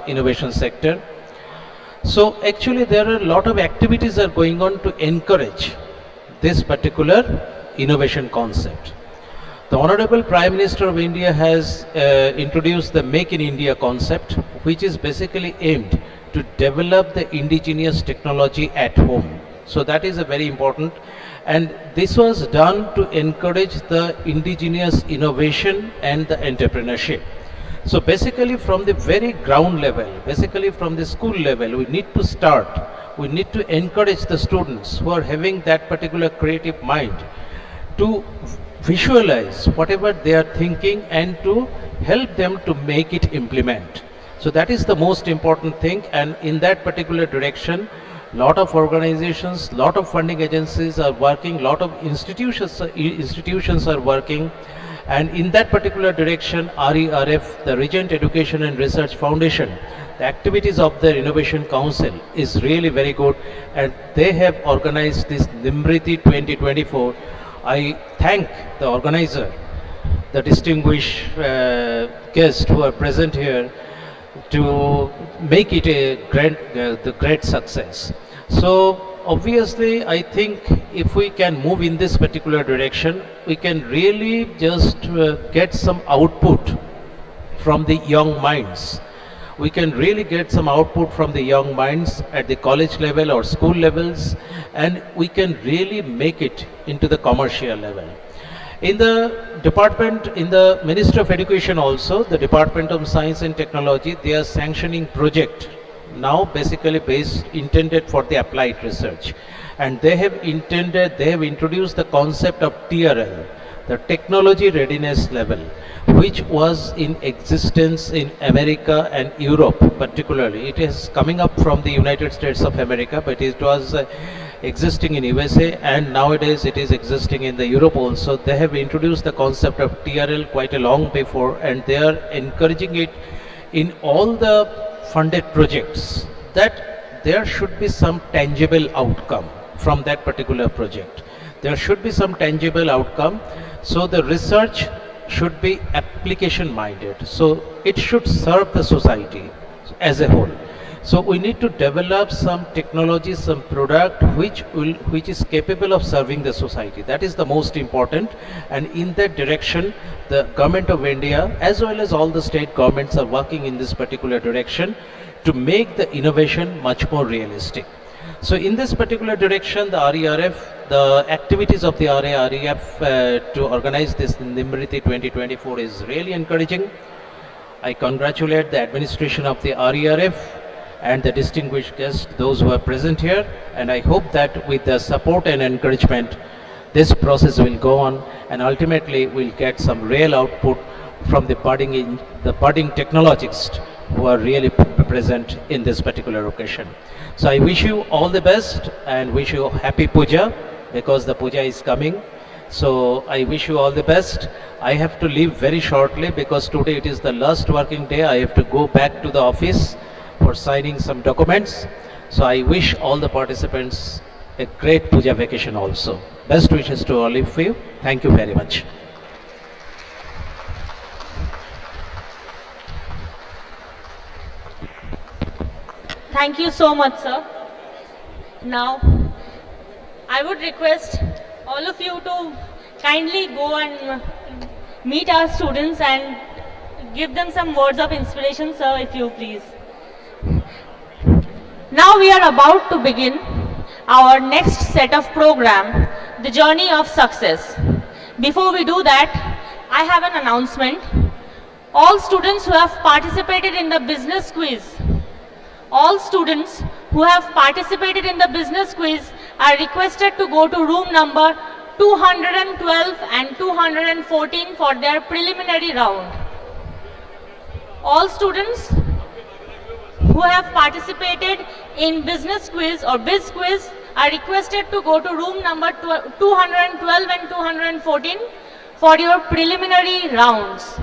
innovation sector. So actually there are a lot of activities are going on to encourage this particular innovation concept. The Honorable Prime Minister of India has introduced the Make in India concept, which is basically aimed to develop the indigenous technology at home. So that is a very important, and this was done to encourage the indigenous innovation and the entrepreneurship. So basically from the very ground level, basically from the school level, we need to start. We need to encourage the students who are having that particular creative mind to visualize whatever they are thinking and to help them to make it implement. So that is the most important thing, and in that particular direction, lot of organizations, lot of funding agencies are working, lot of institutions are working, and in that particular direction, RERF, the Regent Education and Research Foundation, the activities of their Innovation Council is really very good, and they have organized this Nirmiti 2024. I thank the organizer, the distinguished guests who are present here to make it a the great success. So obviously, I think if we can move in this particular direction, we can really just get some output from the young minds. We can really get some output from the young minds at the college level or school levels, and we can really make it into the commercial level. In the department, in the Ministry of Education also, the Department of Science and Technology, they are sanctioning project now basically intended for the applied research. And they have introduced the concept of TRL, the Technology Readiness Level, which was in existence in America and Europe particularly. It is coming up from the United States of America, but it was existing in USA, and nowadays it is existing in the Europe also. They have introduced the concept of TRL quite a long before, and they are encouraging it in all the funded projects, that there should be some tangible outcome from that particular project. There should be some tangible outcome. So the research should be application minded. So it should serve the society as a whole. So we need to develop some technology, some product which is capable of serving the society. That is the most important. And in that direction, the government of India as well as all the state governments are working in this particular direction to make the innovation much more realistic. So in this particular direction, the RERF, the activities of the RERF to organize this Nirmiti 2024 is really encouraging. I congratulate the administration of the RERF and the distinguished guests, those who are present here, and I hope that with the support and encouragement, this process will go on, and ultimately we'll get some real output from the budding technologists who are really present in this particular occasion. So I wish you all the best and wish you happy puja, because the puja is coming. So I wish you all the best. I have to leave very shortly because today it is the last working day. I have to go back to the office for signing some documents. So I wish all the participants a great puja vacation also. Best wishes to all of you. Thank you very much. Thank you so much, sir. Now, I would request all of you to kindly go and meet our students and give them some words of inspiration, sir, if you please. Now we are about to begin our next set of program, The Journey of Success. Before we do that, I have an announcement. All students who have participated in the business quiz, all students who have participated in the business quiz are requested to go to room number 212 and 214 for their preliminary round. All students who have participated in business quiz or biz quiz are requested to go to room number 212 and 214 for your preliminary rounds.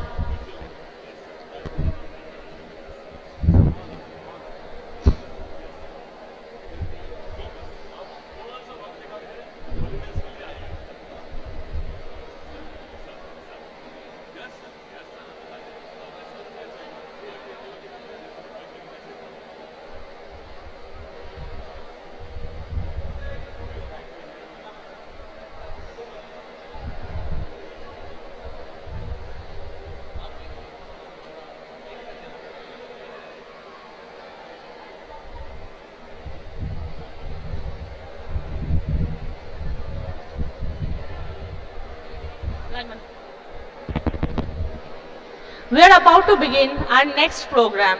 We are about to begin our next program,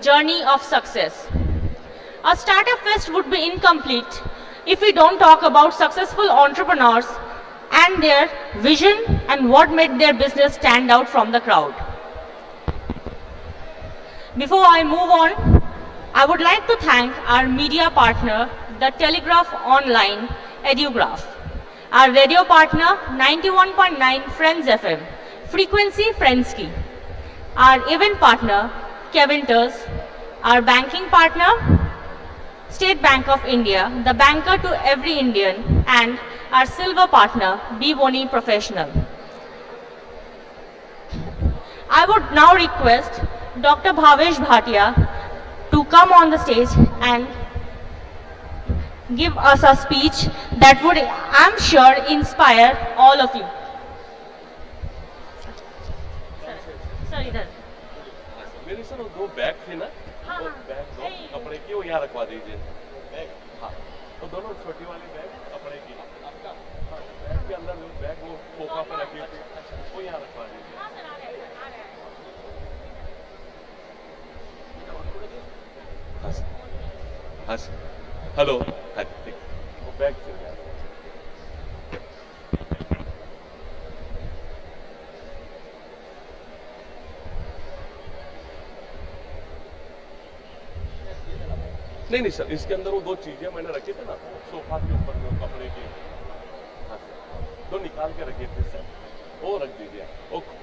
Journey of Success. A startup fest would be incomplete if we don't talk about successful entrepreneurs and their vision and what made their business stand out from the crowd. Before I move on, I would like to thank our media partner, the Telegraph Online Edugraph, our radio partner, 91.9 Friends FM, Frequency Friendski, our event partner, Kevin Ters, our banking partner, State Bank of India, the banker to every Indian, and our silver partner, B. Boni Professional. I would now request Dr. Bhavesh Bhatia to come on the stage and give us a speech that would, I'm sure, inspire all of you. Sir, इधर. मेरे sir वो दो bag थे ना, वो bag दो कपड़े की वो यहाँ रखवा दीजिए। बैग, हाँ, तो दोनों छोटी वाली बैग कपड़े की, आपका, हाँ, बैग के अंदर वो बैग वो सोफा पर रखी थी, वो यहाँ रखवा दीजिए। हाँ सर, हाँ सर, हेलो, हाँ ठीक, वो बैग चल गया। नहीं सर, इसके अंदर वो दो चीजें मैंने रखी थी ना, सोफा के ऊपर जो कपड़े की, हाँ सर, दो निकाल के रखे थे सर, वो रख दीजिए। ओके,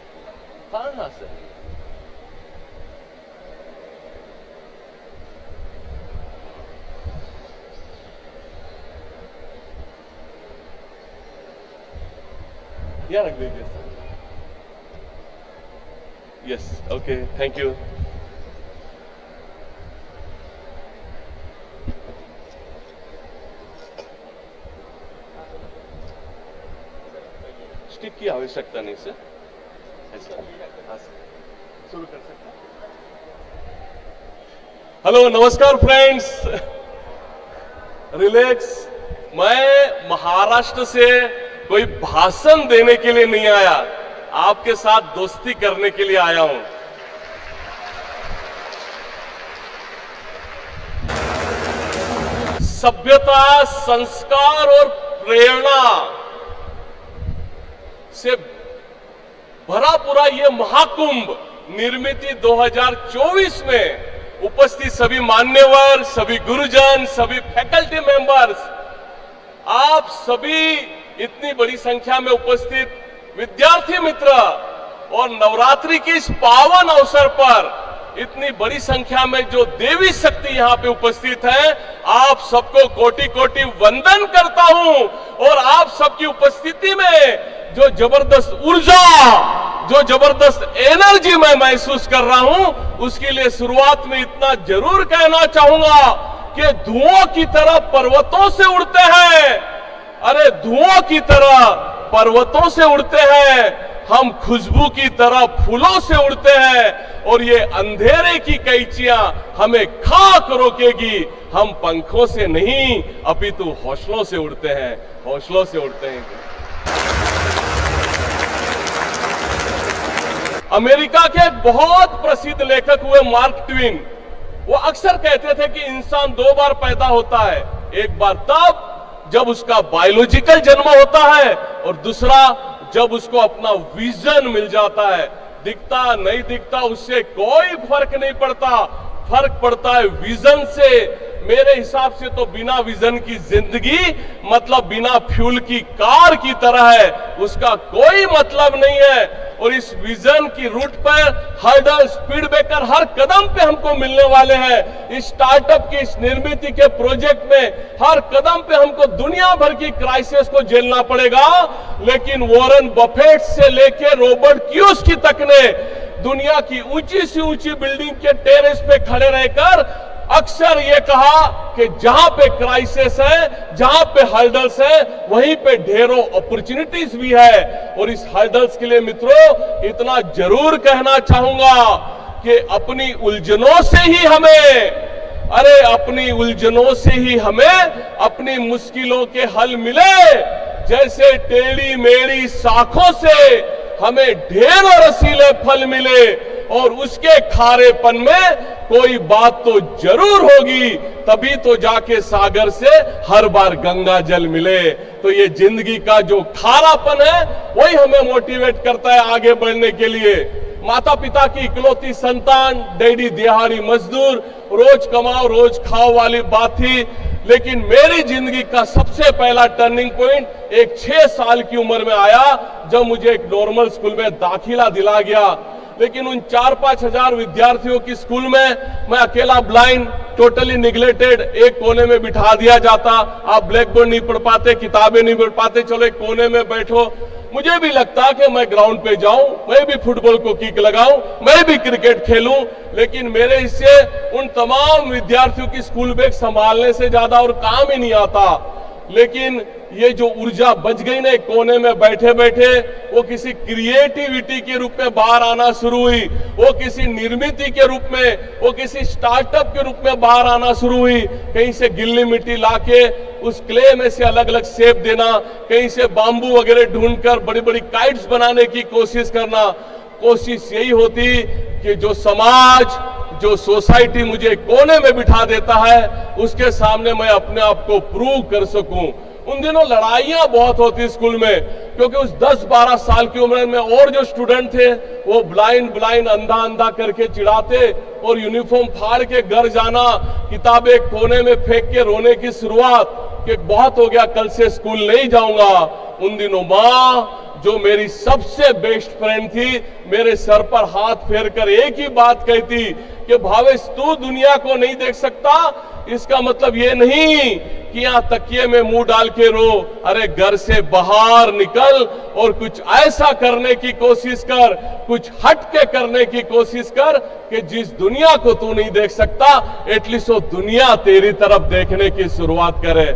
हाँ हाँ सर, यहाँ रख दीजिए sir. Yes, okay, thank you. Stick की आवश्यकता नहीं सर, ऐसा, हाँ सर, शुरू कर सकते हैं। हेलो, नमस्कार फ्रेंड्स, रिलैक्स। मैं महाराष्ट्र से कोई भाषण देने के लिए नहीं आया, आपके साथ दोस्ती करने के लिए आया हूं। सभ्यता, संस्कार और प्रेरणा से भरा पूरा ये महाकुंभ निर्मिति 2024 में उपस्थित सभी मान्यवर, सभी गुरुजन, सभी फैकल्टी मेंबर्स, आप सभी इतनी बड़ी संख्या में उपस्थित विद्यार्थी मित्र और नवरात्रि के इस पावन अवसर पर इतनी बड़ी संख्या में जो देवी शक्ति यहाँ पे उपस्थित है, आप सबको कोटि कोटि वंदन करता हूं। और आप सबकी उपस्थिति में जो जबरदस्त ऊर्जा, जो जबरदस्त एनर्जी मैं महसूस कर रहा हूं, उसके लिए शुरुआत में इतना जरूर कहना चाहूंगा कि धुओं की तरह पर्वतों से उड़ते हैं, अरे धुओं की तरह पर्वतों से उड़ते हैं, हम खुशबू की तरह फूलों से उड़ते हैं, और ये अंधेरे की कैचियां हमें खाक रोकेगी। हम पंखों से नहीं अपितु हौसलों से उड़ते हैं, हौसलों से उड़ते हैं। अमेरिका के एक बहुत प्रसिद्ध लेखक हुए मार्क ट्वेन, वो अक्सर कहते थे कि इंसान दो बार पैदा होता है, एक बार तब जब उसका बायोलॉजिकल जन्म होता है, और दूसरा जब उसको अपना विजन मिल जाता है। दिखता नहीं दिखता उससे कोई फर्क नहीं पड़ता, फर्क पड़ता है विजन से। मेरे हिसाब से तो बिना विजन की जिंदगी मतलब बिना फ्यूल की कार की तरह है, उसका कोई मतलब नहीं है। और इस विजन की रूट पर हर्डल, स्पीड ब्रेकर हर कदम पे हमको मिलने वाले हैं। इस स्टार्टअप की, इस निर्मिति के प्रोजेक्ट में हर कदम पे हमको दुनिया भर की क्राइसिस को झेलना पड़ेगा, लेकिन वॉरेन बफेट से लेकर रॉबर्ट कियोसाकी तक ने दुनिया की ऊंची से ऊंची बिल्डिंग के टेरेस पे खड़े रहकर अक्सर ये कहा कि जहां पे क्राइसिस है, जहां पे हर्डल्स है, वहीं पे ढेरों अपॉर्चुनिटीज भी है। और इस हर्डल्स के लिए मित्रों इतना जरूर कहना चाहूंगा कि अपनी उलझनों से ही हमें, अरे अपनी उलझनों से ही हमें अपनी मुश्किलों के हल मिले। जैसे टेढ़ी मेढ़ी शाखों से हमें ढेरों रसीले फल मिले और उसके खारेपन में कोई बात तो जरूर होगी, तभी तो जाके सागर से हर बार गंगा जल मिले। तो ये जिंदगी का जो खारापन है वही हमें मोटिवेट करता है आगे बढ़ने के लिए। माता पिता की इकलौती संतान, डैडी दिहाड़ी मजदूर, रोज कमाओ रोज खाओ वाली बात थी, लेकिन मेरी जिंदगी का सबसे पहला टर्निंग पॉइंट एक 6 साल की उम्र में आया, जब मुझे एक नॉर्मल स्कूल में दाखिला दिला गया। लेकिन उन 4-5 हजार विद्यार्थियों की स्कूल में मैं अकेला ब्लाइंड, टोटली निगलेक्टेड, एक कोने में बिठा दिया जाता। आप ब्लैक बोर्ड नहीं पढ़ पाते, किताबें नहीं पढ़ पाते, चलो एक कोने में बैठो। मुझे भी लगता कि मैं ग्राउंड पे जाऊं, मैं भी फुटबॉल को किक लगाऊं, मैं भी क्रिकेट खेलूं, लेकिन मेरे हिस्से उन तमाम विद्यार्थियों की स्कूल बैग संभालने से ज्यादा और काम ही नहीं आता। लेकिन ये जो ऊर्जा बच गई ना कोने में बैठे बैठे, वो किसी क्रिएटिविटी के रूप में बाहर आना शुरू हुई, वो किसी निर्मिति के रूप में, वो किसी स्टार्टअप के रूप में बाहर आना शुरू हुई। कहीं से गिल्ली मिट्टी लाके उस क्ले में से अलग अलग शेप देना, कहीं से बांबू वगैरह ढूंढकर बड़ी बड़ी काइट्स बनाने की कोशिश करना। कोशिश यही होती कि जो समाज, जो सोसाइटी मुझे कोने में बिठा देता है, उसके सामने मैं अपने आप को प्रूव कर सकूं। उन दिनों लड़ाइयां बहुत होती स्कूल में, क्योंकि उस 10-12 साल की उम्र में और जो स्टूडेंट थे वो ब्लाइंड अंधा अंधा करके चिढ़ाते और यूनिफॉर्म फाड़ के घर जाना, किताबें कोने में फेंक के रोने की शुरुआत कि बहुत हो गया, कल से स्कूल नहीं जाऊंगा। उन दिनों माँ, जो मेरी सबसे बेस्ट फ्रेंड थी, मेरे सर पर हाथ फेर कर एक ही बात कहती कि भावेश, तू दुनिया को नहीं देख सकता, इसका मतलब ये नहीं कि यहां तकिए में मुंह डाल के रो। अरे घर से बाहर निकल और कुछ ऐसा करने की कोशिश कर, कुछ हट के करने की कोशिश कर कि जिस दुनिया को तू नहीं देख सकता, एटलीस्ट वो दुनिया तेरी तरफ देखने की शुरुआत करे।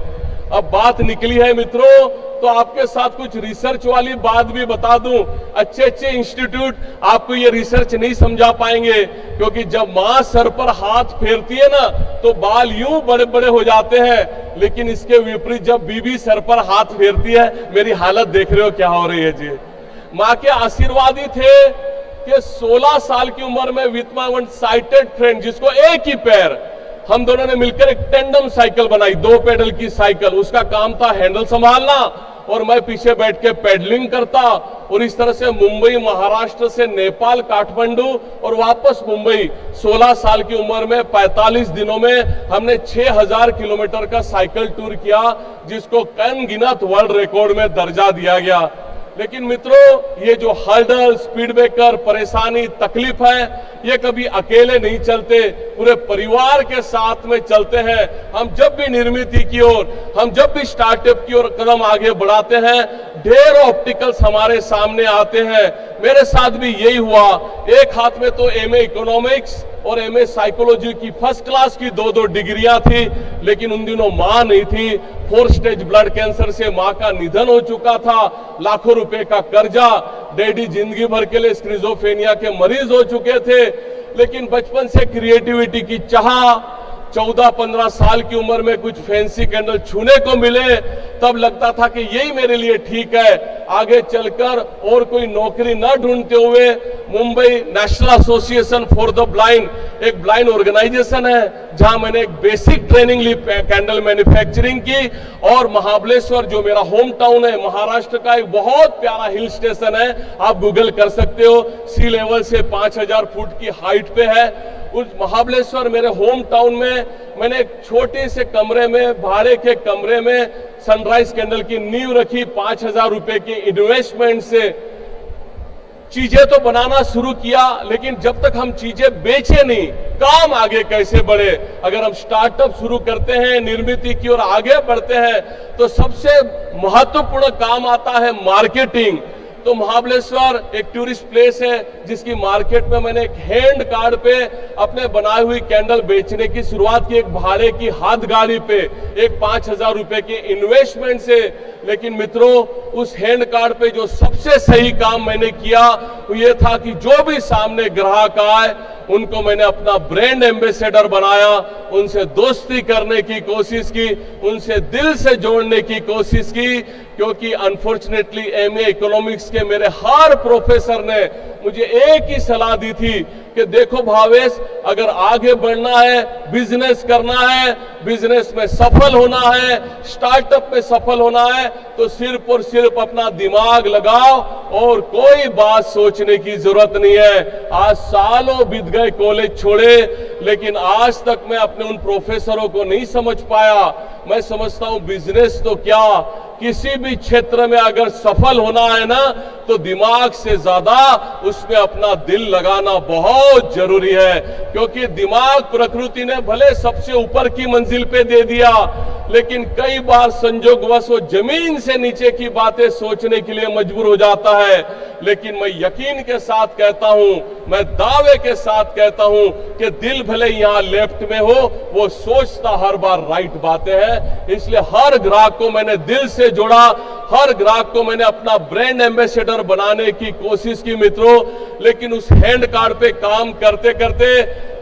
अब बात निकली है मित्रों, तो आपके साथ कुछ रिसर्च वाली बात भी बता दूं। अच्छे अच्छे इंस्टीट्यूट आपको ये रिसर्च नहीं समझा पाएंगे, क्योंकि जब मां सर पर हाथ फेरती है ना, तो बाल यूं बड़े बड़े हो जाते हैं। लेकिन इसके विपरीत जब बीबी सर पर हाथ फेरती है, मेरी हालत देख रहे हो क्या हो रही है जी। मां के आशीर्वादी थे कि 16 साल की उम्र में with my one sighted friend, जिसको एक ही पैर, हम दोनों ने मिलकर एक टेंडम साइकिल बनाई, 2 पेडल की साइकिल। उसका काम था हैंडल संभालना और मैं पीछे बैठ के पेडलिंग करता, और इस तरह से मुंबई, महाराष्ट्र से नेपाल, काठमांडू और वापस मुंबई। 16 साल की उम्र में 45 दिनों में हमने 6000 किलोमीटर का साइकिल टूर किया, जिसको अनगिनत वर्ल्ड रिकॉर्ड में दर्जा दिया गया। लेकिन मित्रों, ये जो हर्डल, स्पीड ब्रेकर, परेशानी, तकलीफ है, ये कभी अकेले नहीं चलते, पूरे परिवार के साथ में चलते हैं। हम जब भी निर्मिति की ओर, हम जब भी स्टार्टअप की ओर कदम आगे बढ़ाते हैं, ढेर ऑब्स्टिकल्स हमारे सामने आते हैं। मेरे साथ भी यही हुआ। एक हाथ में तो एमए इकोनॉमिक्स और एमए साइकोलॉजी की फर्स्ट क्लास की 2-2 डिग्रियां थी, लेकिन उन दिनों मां नहीं थी। 4 स्टेज ब्लड कैंसर से मां का निधन हो चुका था, लाखों रुपए का कर्जा, डैडी जिंदगी भर के लिए स्किज़ोफ्रेनिया के मरीज हो चुके थे। लेकिन बचपन से क्रिएटिविटी की चाह, 14-15 साल की उम्र में कुछ फैंसी कैंडल छूने को मिले, तब लगता था कि यही मेरे लिए ठीक है। आगे चलकर और कोई नौकरी न ढूंढते हुए Mumbai national association for the blind, एक ब्लाइंड ऑर्गेनाइजेशन है, जहां मैंने एक बेसिक ट्रेनिंग ली कैंडल मैन्युफैक्चरिंग की। और महाबलेश्वर, जो मेरा होम टाउन है, महाराष्ट्र का एक बहुत प्यारा हिल स्टेशन है, आप गूगल कर सकते हो, सी लेवल से 5000 फुट की हाइट पे है। उस महाबलेश्वर मेरे होम टाउन में मैंने एक छोटे से कमरे में, भाड़े के कमरे में सनराइज कैंडल की नींव रखी। 5000 रुपए की इन्वेस्टमेंट से चीजें तो बनाना शुरू किया, लेकिन जब तक हम चीजें बेचे नहीं, काम आगे कैसे बढ़े। अगर हम स्टार्टअप शुरू करते हैं, निर्मिति की ओर आगे बढ़ते हैं, तो सबसे महत्वपूर्ण काम आता है मार्केटिंग। तो महाबलेश्वर एक टूरिस्ट प्लेस है, जिसकी मार्केट में मैंने एक हैंड कार्ड पे अपने बनाई हुई कैंडल बेचने की शुरुआत की, एक भाड़े की हाथ गाड़ी पे, एक 5000 रुपए के इन्वेस्टमेंट से। लेकिन मित्रों, उस हैंड कार्ड पे जो सबसे सही काम मैंने किया वो ये था कि जो भी सामने ग्राहक आए उनको मैंने अपना ब्रांड एम्बेसडर बनाया, उनसे दोस्ती करने की कोशिश की, उनसे दिल से जोड़ने की कोशिश की, क्योंकि अनफॉर्चुनेटली एमए इकोनॉमिक्स के मेरे हर प्रोफेसर ने मुझे एक ही सलाह दी थी कि देखो भावेश, अगर आगे बढ़ना है, बिजनेस करना है, बिजनेस में सफल होना है, स्टार्टअप में सफल होना है, तो सिर्फ और सिर्फ अपना दिमाग लगाओ और कोई बात सोचने की जरूरत नहीं है। आज सालों बीत गए कॉलेज छोड़े, लेकिन आज तक मैं अपने उन प्रोफेसरों को नहीं समझ पाया। मैं समझता हूं बिजनेस तो क्या, किसी भी क्षेत्र में अगर सफल होना है ना, तो दिमाग से ज्यादा उसमें अपना दिल लगाना बहुत जरूरी है। क्योंकि दिमाग प्रकृति ने भले सबसे ऊपर की मंजिल पे दे दिया, लेकिन कई बार संजोगवश वो जमीन से नीचे की बातें सोचने के लिए मजबूर हो जाता है। लेकिन मैं यकीन के साथ कहता हूं, मैं दावे के साथ कहता हूं कि दिल भले यहां लेफ्ट में हो, वो सोचता हर बार राइट बातें हैं। इसलिए हर ग्राहक को मैंने दिल से जोड़ा, हर ग्राहक को मैंने अपना ब्रांड एम्बेसडर बनाने की कोशिश की मित्रों। लेकिन उस हैंड कार्ड पे काम करते करते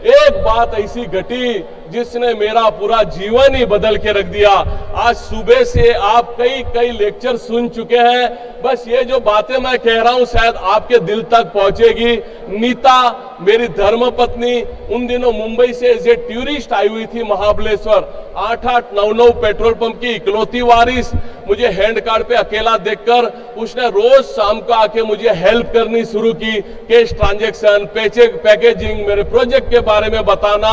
एक बात ऐसी घटी जिसने मेरा पूरा जीवन ही बदल के रख दिया। आज सुबह से आप कई लेक्चर सुन चुके हैं, बस ये जो बातें मैं कह रहा हूं शायद आपके दिल तक पहुंचेगी। नीता मेरी धर्मपत्नी उन दिनों मुंबई से एज ए टूरिस्ट आई हुई थी महाबलेश्वर, 8-8, 9-9 पेट्रोल पंप की इकलौती वारिस। मुझे हैंड कार्ड पे अकेला देखकर उसने रोज शाम को आके मुझे हेल्प करनी शुरू की, कैश ट्रांजैक्शन, पैकेजिंग, मेरे प्रोजेक्ट के बारे में बताना।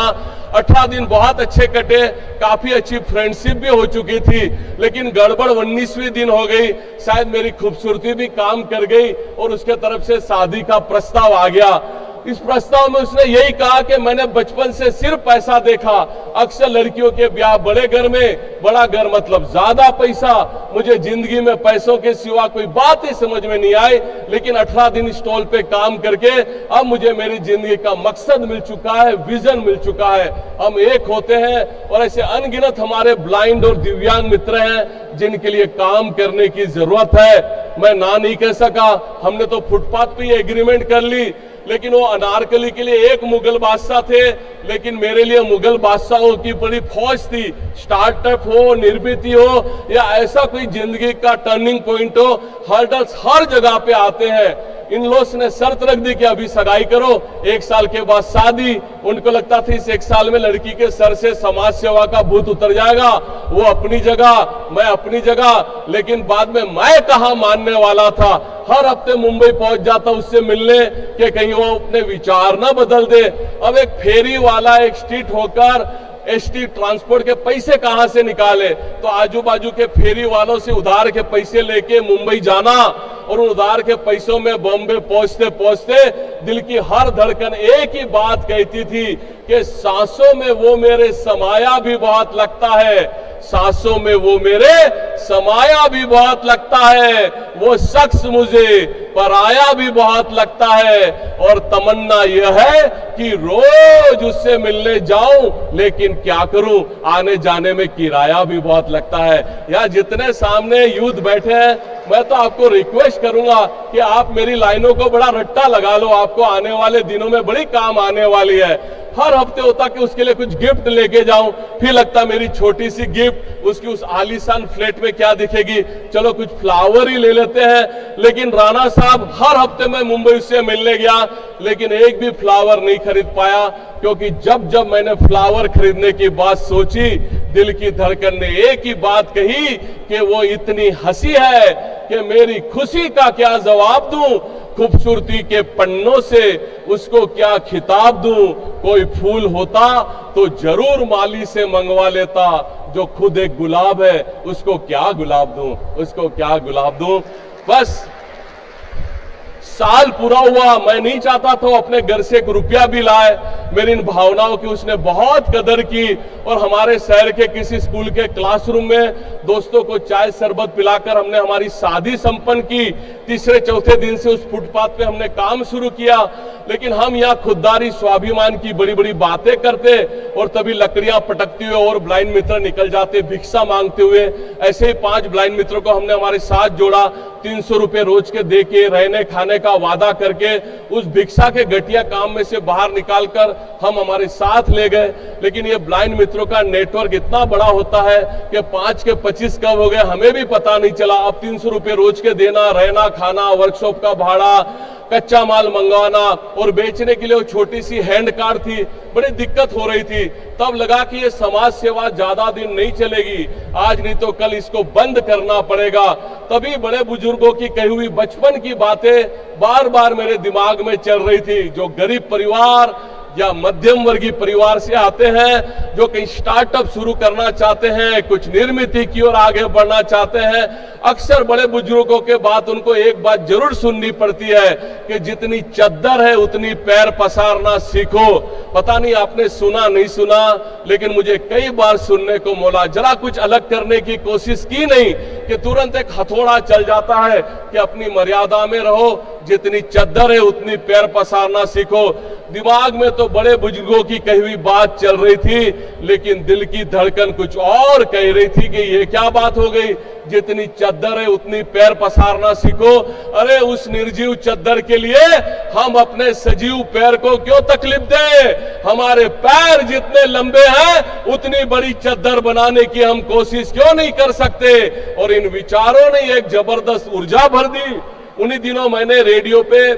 18 दिन बहुत अच्छे कटे, काफी अच्छी फ्रेंडशिप भी हो चुकी थी। लेकिन गड़बड़ 19वीं दिन हो गई, शायद मेरी खूबसूरती भी काम कर गई और उसके तरफ से शादी का प्रस्ताव आ गया। इस प्रस्ताव में उसने यही कहा कि मैंने बचपन से सिर्फ पैसा देखा, अक्सर लड़कियों के ब्याह बड़े घर में, बड़ा घर मतलब ज्यादा पैसा, मुझे जिंदगी में पैसों के सिवा कोई बात ही समझ में नहीं आई। लेकिन 18 दिन स्टॉल पे काम करके अब मुझे मेरी जिंदगी का मकसद मिल चुका है, विजन मिल चुका है। हम एक होते हैं और ऐसे अनगिनत हमारे ब्लाइंड और दिव्यांग मित्र हैं जिनके लिए काम करने की जरूरत है। मैं ना नहीं कह सका, हमने तो फुटपाथ पे एग्रीमेंट कर ली, लेकिन वो अनारकली के लिए एक मुगल बादशाह थे, लेकिन मेरे लिए मुगल बादशाहों की बड़ी फौज थी। स्टार्टअप हो, निर्मिति हो या ऐसा कोई जिंदगी का टर्निंग पॉइंट हो, हर्डल्स हर जगह पे आते हैं। इन लॉस ने शर्त रख दी कि अभी सगाई करो, 1 साल के बाद शादी। उनको लगता था इस 1 साल में लड़की के सर से समाज सेवा का भूत उतर जाएगा, वो अपनी जगह, मैं अपनी जगह। लेकिन बाद में मैं कहा मानने वाला था, हर हफ्ते मुंबई पहुंच जाता उससे मिलने कि कहीं वो अपने विचार ना बदल दे। अब एक फेरी वाला एक स्ट्रीट होकर एसटी ट्रांसपोर्ट के पैसे कहां से निकाले, तो आजू बाजू के फेरी वालों से उधार के पैसे लेके मुंबई जाना और उन उधार के पैसों में बॉम्बे पहुंचते पहुंचते दिल की हर धड़कन एक ही बात कहती थी कि सांसों में वो मेरे समाया भी बहुत लगता है, सांसों में वो मेरे समाया भी बहुत लगता है, वो शख्स मुझे पराया भी बहुत लगता है। और तमन्ना यह है कि रोज उससे मिलने जाऊं, लेकिन क्या करूं, आने जाने में किराया भी बहुत लगता है। या जितने सामने यूथ बैठे हैं, मैं तो आपको रिक्वेस्ट करूंगा कि आप मेरी लाइनों को बड़ा रट्टा लगा लो, आपको आने वाले दिनों में बड़ी काम आने वाली है। हर हफ्ते होता कि उसके लिए कुछ गिफ्ट लेके जाऊं, फिर लगता मेरी छोटी सी गिफ्ट उसकी उस आलीशान फ्लैट में क्या दिखेगी, चलो कुछ फ्लावर ही ले लेते हैं। लेकिन राणा साहब, हर हफ्ते मैं मुंबई से मिलने गया, लेकिन एक भी फ्लावर नहीं खरीद पाया, क्योंकि जब जब मैंने फ्लावर खरीदने की बात सोची, दिल की धड़कन ने एक ही बात कही कि वो इतनी हंसी है कि मेरी खुशी का क्या जवाब दूं, खूबसूरती के पन्नों से उसको क्या खिताब दूं। कोई फूल होता तो जरूर माली से मंगवा लेता, जो खुद एक गुलाब है उसको क्या गुलाब दूं, उसको क्या गुलाब दूं। बस साल पूरा हुआ, मैं नहीं चाहता था अपने घर से 1 रुपया भी लाए। मेरी इन भावनाओं की उसने बहुत कदर की और हमारे शहर के किसी स्कूल के क्लासरूम में दोस्तों को चाय शरबत पिलाकर हमने हमारी शादी संपन्न की। तीसरे चौथे दिन से उस फुटपाथ पे हमने काम शुरू किया। लेकिन हम यहाँ खुददारी स्वाभिमान की बड़ी बड़ी बातें करते और तभी लकड़ियां पटकते हुए और ब्लाइंड मित्र निकल जाते भिक्षा मांगते हुए। ऐसे ही 5 ब्लाइंड मित्रों को हमने हमारे साथ जोड़ा, 300 रुपए रोज के दे के रहने खाने का वादा करके उस भिक्षा के घटिया काम में से बाहर निकालकर हम हमारे साथ ले गए। लेकिन ये ब्लाइंड मित्रों का नेटवर्क इतना बड़ा होता है कि 5 के 25 कब हो गए हमें भी पता नहीं चला। अब 300 रुपए रोज के देना, रहना खाना, वर्कशॉप का भाड़ा, कच्चा माल मंगवाना और बेचने के लिए वो छोटी सी हैंड कार थी, बड़ी दिक्कत हो रही थी। तब लगा कि ये समाज सेवा ज्यादा दिन नहीं चलेगी, आज नहीं तो कल इसको बंद करना पड़ेगा। तभी बड़े बुजुर्गों की कही हुई बचपन की बातें बार बार मेरे दिमाग में चल रही थी। जो गरीब परिवार या मध्यम वर्गीय परिवार से आते हैं, जो कहीं स्टार्टअप शुरू करना चाहते हैं, कुछ निर्मिति की ओर आगे बढ़ना चाहते हैं, अक्सर बड़े बुजुर्गों के बात उनको एक बात जरूर सुननी पड़ती है कि जितनी चद्दर है उतनी पैर पसारना सीखो। पता नहीं आपने सुना नहीं सुना, लेकिन मुझे कई बार सुनने को मिला। जरा कुछ अलग करने की कोशिश की नहीं कि तुरंत एक हथौड़ा चल जाता है कि अपनी मर्यादा में रहो, जितनी चद्दर है उतनी पैर पसारना सीखो। दिमाग में तो बड़े बुजुर्गों की कही हुई बात चल रही थी, लेकिन दिल की धड़कन कुछ और कह रही थी कि ये क्या बात हो गई, जितनी चद्दर है उतनी पैर पसारना सीखो। अरे उस निर्जीव चद्दर के लिए हम अपने सजीव पैर को क्यों तकलीफ दें? हमारे पैर जितने लंबे हैं उतनी बड़ी चद्दर बनाने की हम कोशिश क्यों नहीं कर सकते? और इन विचारों ने एक जबरदस्त ऊर्जा भर दी। उन्हीं दिनों मैंने रेडियो पे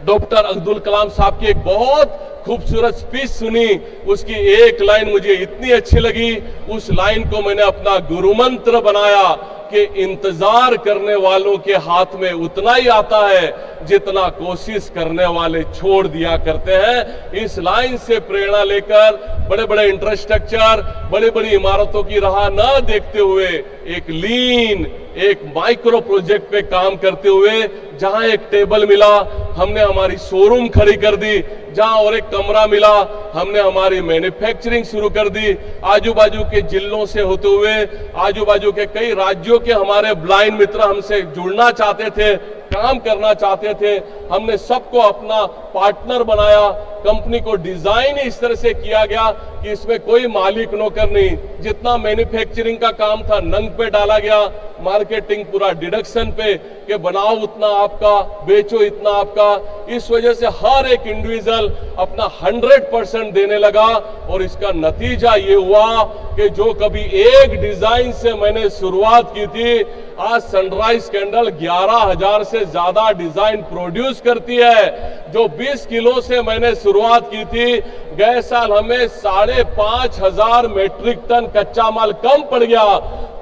डॉक्टर अब्दुल कलाम साहब की एक बहुत खूबसूरत स्पीच सुनी। उसकी एक लाइन मुझे इतनी अच्छी लगी, उस लाइन को मैंने अपना गुरु मंत्र बनाया कि इंतजार करने वालों के हाथ में उतना ही आता है जितना कोशिश करने वाले छोड़ दिया करते हैं। इस लाइन से प्रेरणा लेकर बड़े बड़े इंफ्रास्ट्रक्चर, बड़ी बड़ी इमारतों की राह न देखते हुए एक लीन, एक माइक्रो प्रोजेक्ट पे काम करते हुए, जहां एक टेबल मिला हमने हमारी शोरूम खड़ी कर दी, जहां और एक कमरा मिला हमने हमारी मैन्युफैक्चरिंग शुरू कर दी। आजू बाजू के जिलों से होते हुए आजू बाजू के कई राज्यों के हमारे ब्लाइंड मित्र हमसे जुड़ना चाहते थे, काम करना चाहते थे। हमने सबको अपना पार्टनर बनाया। कंपनी को डिजाइन इस तरह से किया गया कि इसमें कोई मालिक नौकर नहीं। जितना मैन्युफैक्चरिंग का काम था नंग पे डाला गया, मार्केटिंग पूरा डिडक्शन पे कि बनाओ उतना आपका, बेचो इतना आपका। इस वजह से हर एक इंडिविजुअल अपना 100% देने लगा और इसका नतीजा ये हुआ कि जो कभी एक डिजाइन से मैंने शुरुआत की थी, आज सनराइज कैंडल 11,000 से ज्यादा डिजाइन प्रोड्यूस करती है। जो 20 किलो से मैंने शुरुआत की थी, गए साल हमें 5,500 मेट्रिक टन कच्चा माल कम पड़ गया।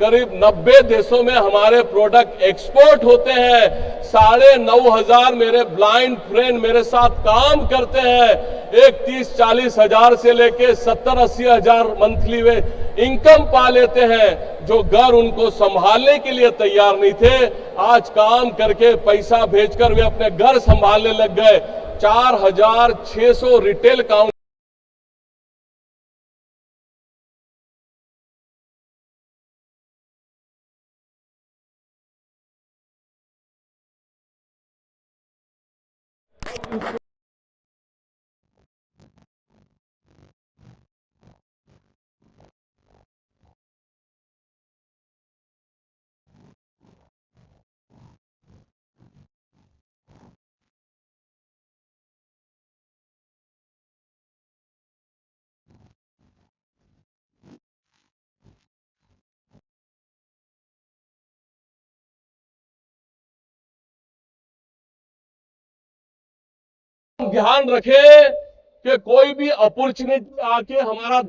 करीब 90 देशों में हमारे प्रोडक्ट एक्सपोर्ट होते हैं। 9,500 मेरे ब्लाइंड फ्रेंड मेरे साथ काम करते हैं। एक 30-40 हजार से लेके 70-80 हजार मंथली वे इनकम पा लेते हैं। जो घर उनको संभालने के लिए तैयार नहीं थे, आज काम करके पैसा भेजकर वे अपने घर संभालने लग गए। 4,600 रिटेल काउंटर ध्यान रखें कि कोई भी अपॉर्चुनिटी आके हमारा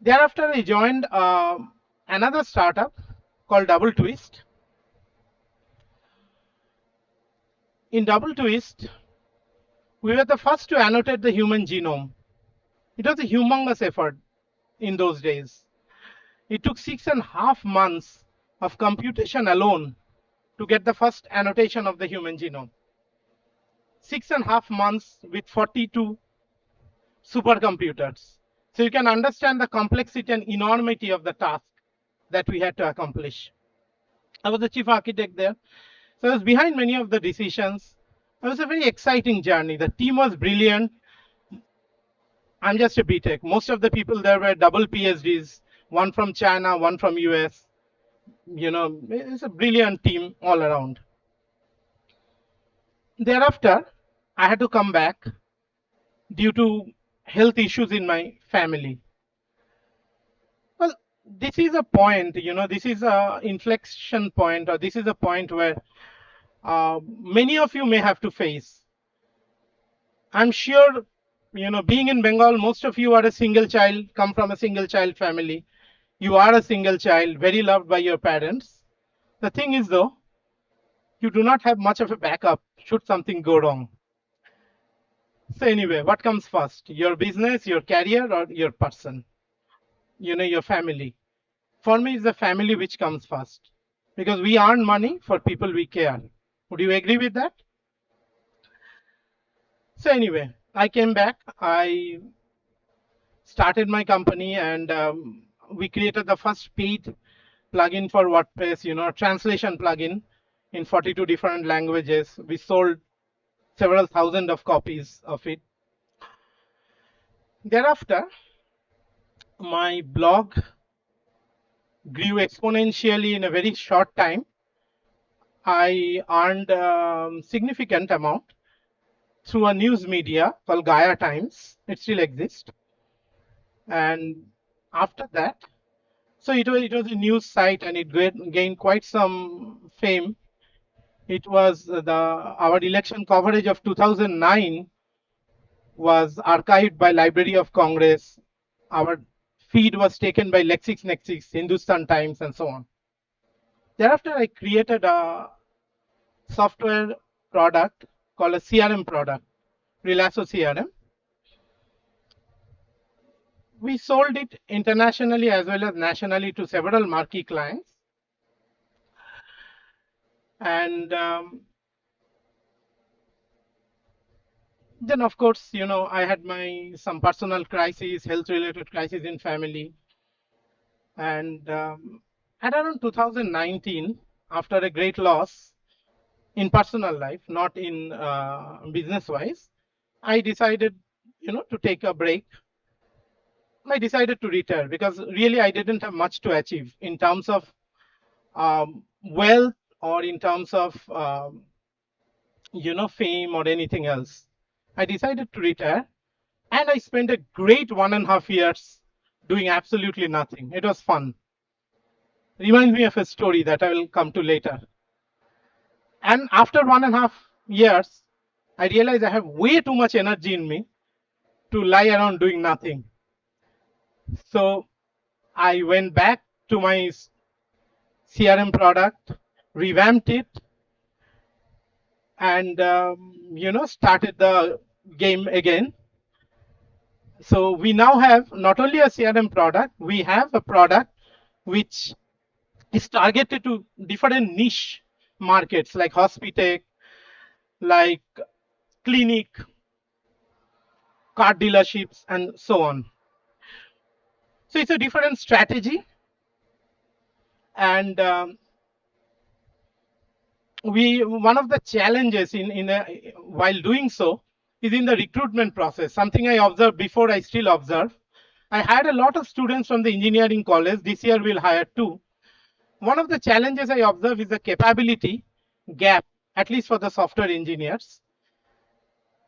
Thereafter, I joined another startup called Double Twist. In Double Twist, we were the first to annotate the human genome. It was a humongous effort in those days. It took 6.5 months of computation alone to get the first annotation of the human genome. 6.5 months with 42 supercomputers. So you can understand the complexity and enormity of the task that we had to accomplish. I was the chief architect there. So I was behind many of the decisions. It was a very exciting journey. The team was brilliant. I'm just a BTech. Most of the people there were double PhDs, one from China, one from US. You know, it's a brilliant team all around. Thereafter, I had to come back due to health issues in my family. Well, this is a point, this is a inflection point, or this is a point where many of you may have to face. I'm sure, being in Bengal, most of you are a single child, come from a single child family. You are a single child, very loved by your parents. The thing is, though, you do not have much of a backup should something go wrong. So anyway, what comes first? Your business, your career, or your person? Your family. For me, it's the family which comes first because we earn money for people we care. Would you agree with that? So anyway, I came back. I started my company and we created the first paid plugin for WordPress, translation plugin in 42 different languages. We sold several thousand of copies of it. Thereafter, my blog grew exponentially in a very short time. I earned significant amount through a news media called Gaia Times. It still exists. And after that, so it was a news site and it gained quite some fame. It was our election coverage of 2009 was archived by Library of Congress. Our feed was taken by LexisNexis, Hindustan Times, and so on. Thereafter, I created a software product called a CRM product, Relasso CRM. We sold it internationally as well as nationally to several marquee clients. And then, of course, I had some personal crises, health-related crises in family. And at around 2019, after a great loss in personal life, not in business-wise, I decided, to take a break. I decided to retire because really I didn't have much to achieve in terms of wealth or in terms of fame or anything else. I decided to retire and I spent a great 1.5 years doing absolutely nothing. It was fun. Reminds me of a story that I will come to later. And after 1.5 years, I realized I have way too much energy in me to lie around doing nothing. So I went back to my CRM product, revamped it, and started the game again. So we now have not only a CRM product, we have a product which is targeted to different niche markets like hospital, like clinic, car dealerships, and so on. So it's a different strategy, and one of the challenges while doing so is in the recruitment process. Something I observed before, I still observe. I had a lot of students from the engineering college. This year we'll hire 2. One of the challenges I observe is the capability gap, at least for the software engineers.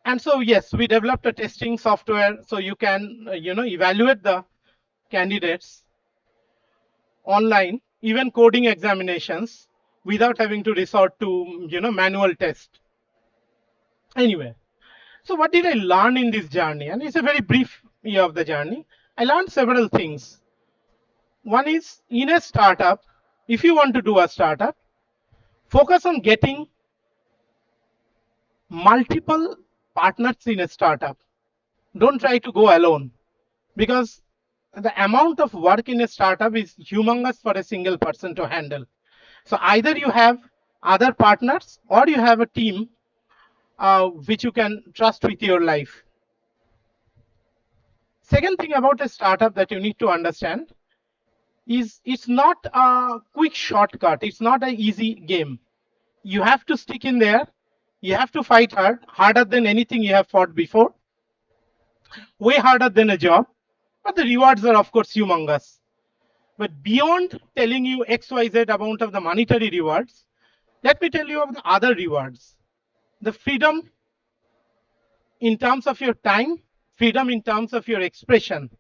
And so yes, we developed a testing software so you can evaluate the candidates online, even coding examinations, without having to resort to manual test. Anyway, so what did I learn in this journey? And it's a very brief year of the journey. I learned several things. One is in a startup, if you want to do a startup, focus on getting multiple partners in a startup. Don't try to go alone because the amount of work in a startup is humongous for a single person to handle. So either you have other partners or you have a team which you can trust with your life. Second thing about a startup that you need to understand is it's not a quick shortcut. It's not an easy game. You have to stick in there. You have to fight hard, harder than anything you have fought before, way harder than a job. But the rewards are, of course, humongous. But beyond telling you XYZ amount of the monetary rewards, let me tell you of the other rewards. The freedom in terms of your time, freedom in terms of your expression.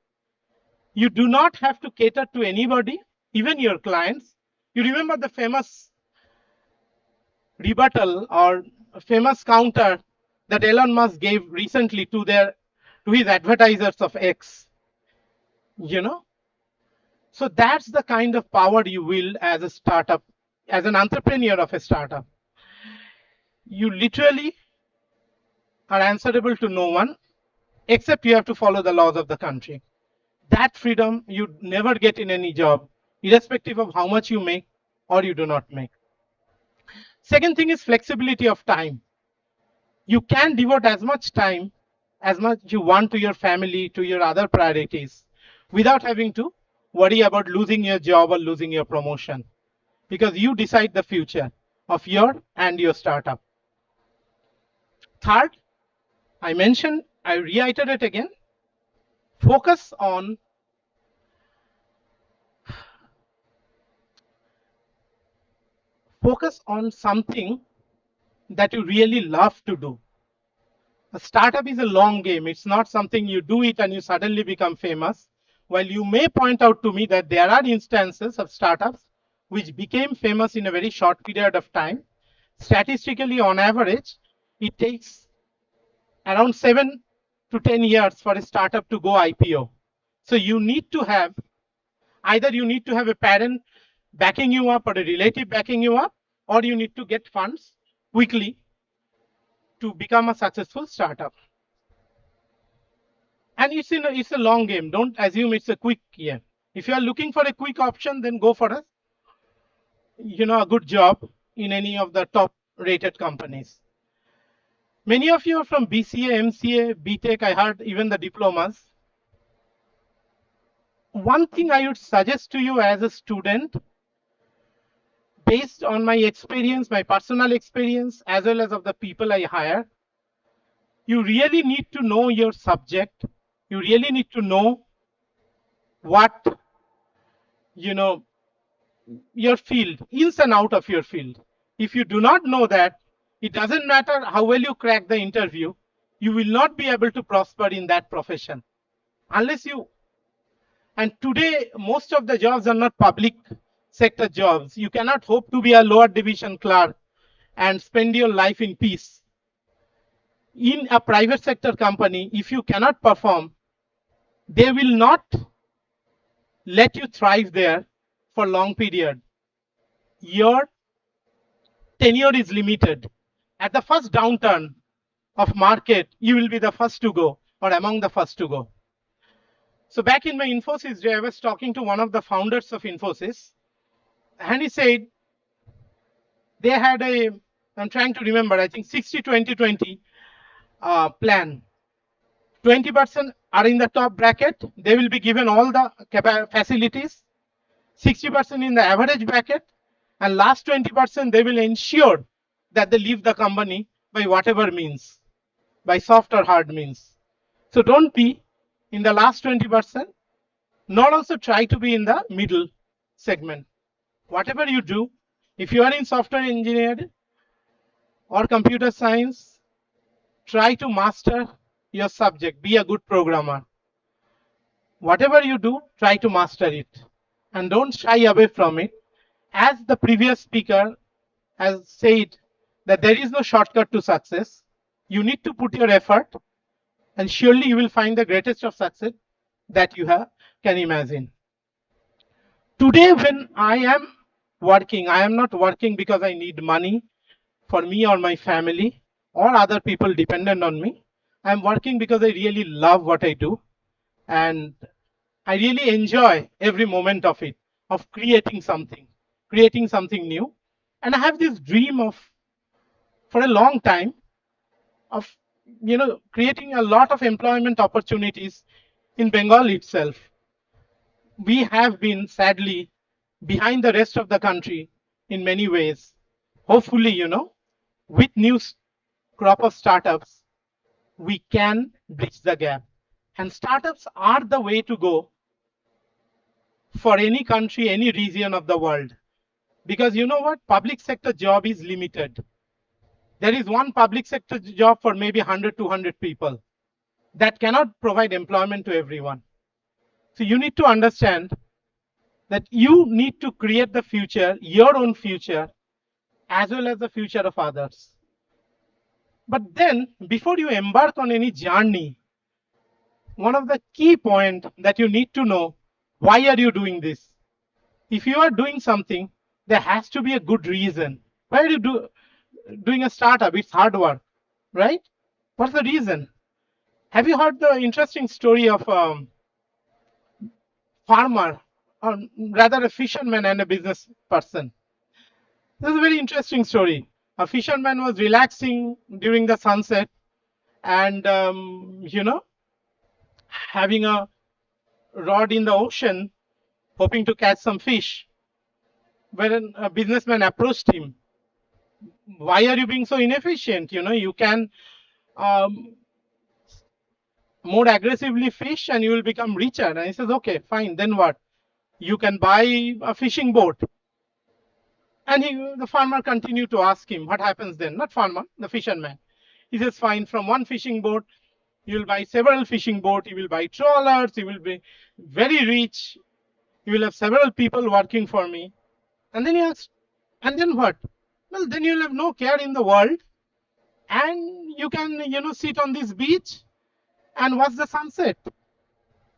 You do not have to cater to anybody, even your clients. You remember the famous rebuttal or famous counter that Elon Musk gave recently to his advertisers of X. You know, so that's the kind of power you wield as a startup, as an entrepreneur of a startup. You literally are answerable to no one, except you have to follow the laws of the country. That freedom you never get in any job, irrespective of how much you make or you do not make. Second thing is flexibility of time. You can devote as much time as much you want to your family, to your other priorities, without having to worry about losing your job or losing your promotion, because you decide the future of your and your startup. Third, I reiterate again, focus on something that you really love to do. A startup is a long game. It's not something you do it and you suddenly become famous. While you may point out to me that there are instances of startups which became famous in a very short period of time, statistically on average, it takes around 7 to 10 years for a startup to go IPO. So you need to have, either you need to have a parent backing you up or a relative backing you up, or you need to get funds quickly to become a successful startup. And it's a long game. Don't assume it's a quick game. If you are looking for a quick option, then go for a good job in any of the top rated companies. Many of you are from BCA, MCA, BTech. I heard even the diplomas. One thing I would suggest to you as a student, based on my experience, my personal experience, as well as of the people I hire, you really need to know your subject. You really need to know what, your field, ins and out of your field. If you do not know that, it doesn't matter how well you crack the interview, you will not be able to prosper in that profession. Unless you, and today, most of the jobs are not public sector jobs. You cannot hope to be a lower division clerk and spend your life in peace. In a private sector company, if you cannot perform, they will not let you thrive there for long period. Your tenure is limited. At the first downturn of market, you will be the first to go or among the first to go. So back in my Infosys day, I was talking to one of the founders of Infosys, and he said they had I'm trying to remember, I think 60-20-20 plan. 20% are in the top bracket. They will be given all the facilities. 60% in the average bracket, and last 20% they will ensure that they leave the company by whatever means, by soft or hard means. So don't be in the last 20%, nor also try to be in the middle segment. Whatever you do, if you are in software engineering or computer science, try to master your subject, be a good programmer. Whatever you do, try to master it and don't shy away from it. As the previous speaker has said, that there is no shortcut to success. You need to put your effort, and surely you will find the greatest of success that you can imagine. Today, when I am working, I am not working because I need money for me or my family or other people dependent on me. I'm working because I really love what I do, and I really enjoy every moment of it, of creating something new. And I have this dream of, for a long time, of creating a lot of employment opportunities in Bengal itself. We have been sadly behind the rest of the country in many ways. Hopefully, with new crop of startups, we can bridge the gap. And startups are the way to go for any country, any region of the world. Because you know what? Public sector job is limited. There is one public sector job for maybe 100, 200 people. That cannot provide employment to everyone. So you need to understand that you need to create the future, your own future, as well as the future of others. But then, before you embark on any journey, one of the key points that you need to know, why are you doing this? If you are doing something, there has to be a good reason. Why are you doing a startup? It's hard work, right? What's the reason? Have you heard the interesting story of farmer, or rather a fisherman and a business person? This is a very interesting story. A fisherman was relaxing during the sunset and, having a rod in the ocean, hoping to catch some fish. When a businessman approached him, why are you being so inefficient? You can um, more aggressively fish and you will become richer. And he says, okay, fine, then what? You can buy a fishing boat. And the farmer continued to ask him, what happens then? Not farmer, the fisherman. He says, fine, from one fishing boat, you will buy several fishing boats, you will buy trawlers, you will be very rich, you will have several people working for me. And then he asked, and then what? Well, then you'll have no care in the world, and you can, sit on this beach and watch the sunset.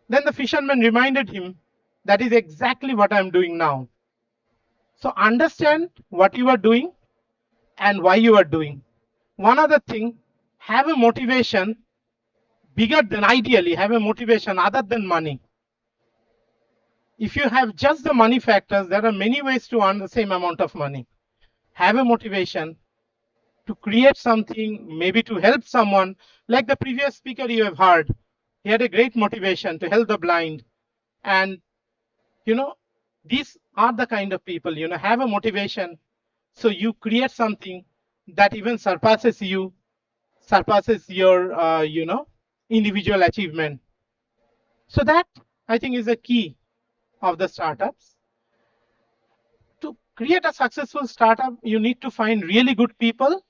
Then the fisherman reminded him, that is exactly what I'm doing now. So understand what you are doing and why you are doing. One other thing, have a motivation bigger than, ideally, have a motivation other than money. If you have just the money factors, there are many ways to earn the same amount of money. Have a motivation to create something, maybe to help someone, like the previous speaker you have heard. He had a great motivation to help the blind. And, you know, these are the kind of people, have a motivation. So you create something that even surpasses you, surpasses your, individual achievement. So that, I think, is the key of the startups. To create a successful startup, you need to find really good people,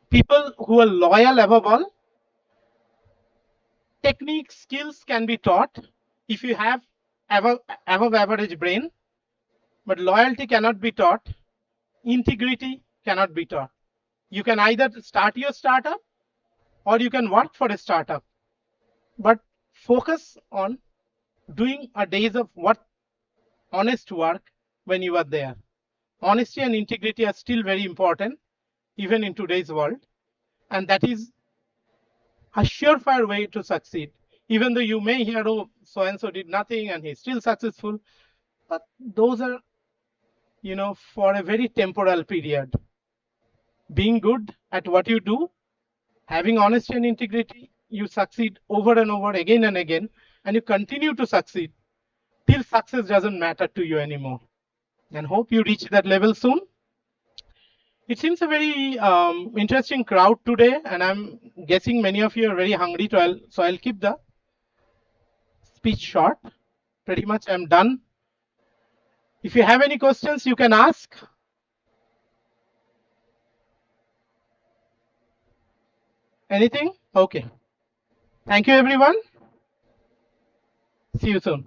people who are loyal above all. Techniques, skills can be taught if you have above average brain, but loyalty cannot be taught. Integrity cannot be taught. You can either start your startup or you can work for a startup, but focus on doing a days of what honest work when you are there. Honesty and integrity are still very important, even in today's world, and that is a surefire way to succeed. Even though you may hear, oh, so and so did nothing and he's still successful, but those are, for a very temporal period. Being good at what you do, having honesty and integrity, you succeed over and over again and again, and you continue to succeed till success doesn't matter to you anymore. And hope you reach that level soon. It seems a very interesting crowd today, and I'm guessing many of you are very hungry. So I'll keep the speech short. Pretty much I'm done. If you have any questions, you can ask. Anything? Okay. Thank you, everyone. See you soon.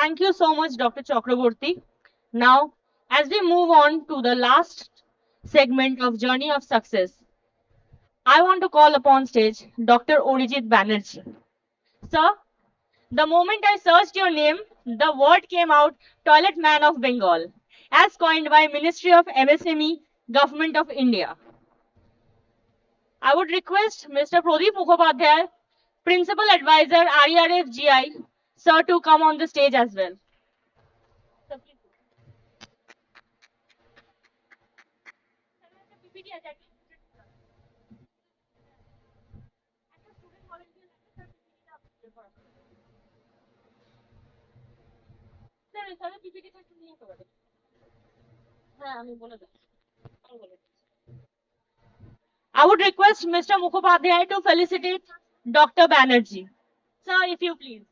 Thank you so much, Dr. Chakraborty. Now, as we move on to the last segment of Journey of Success, I want to call upon stage Dr. Orijit Banerjee. Sir, the moment I searched your name, the word came out Toilet Man of Bengal, as coined by Ministry of MSME, Government of India. I would request Mr. Pradeep Mukhopadhyay, Principal Advisor, RERF GI, sir, to come on the stage as well. Sir, please. I would request Mr. Mukhopadhyay to felicitate Dr. Banerjee. Sir, if you please.